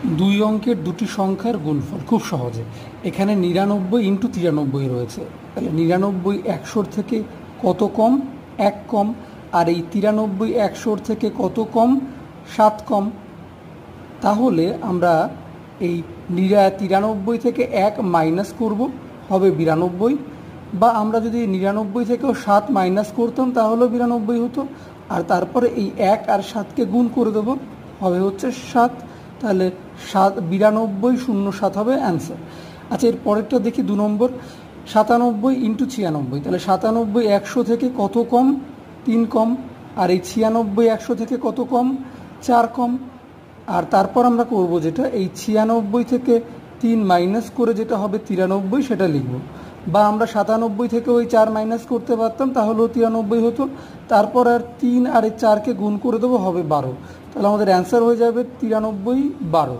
দুই অঙ্কের দুটি সংখ্যার গুণফল খুব সহজে। এখানে 99 ইন্টু 93 রয়েছে, তাহলে 99 100 থেকে কত কম? 1 কম। আর এই 93 100 থেকে কত কম? 7 কম। তাহলে আমরা এই 93 থেকে 1 মাইনাস করব, হবে 92। বা আমরা যদি 99 থেকেও 7 মাইনাস করতাম তাহলেও 92 হতো। আর তারপরে এই 1 আর 7কে গুণ করে দেবো, হবে হচ্ছে 7। তাহলে 92 × 7 হবে অ্যান্সার। আচ্ছা, এর পরেরটা দেখি 2 নম্বর। 97 ইন্টু 96, তাহলে 97 100 থেকে কত কম? 3 কম। আর এই 96 100 থেকে কত কম? 4 কম। আর তারপর আমরা করব যেটা, এই 96 থেকে 3 মাইনাস করে যেটা হবে 93 সেটা লিখব। বা আমরা 97 থেকে ওই 4 মাইনাস করতে পারতাম, তাহলেও 93 হতো। তারপর আর 3 আর 4কে গুণ করে দেবো, হবে 12। তাহলে আমাদের অ্যান্সার হয়ে যাবে 93 12।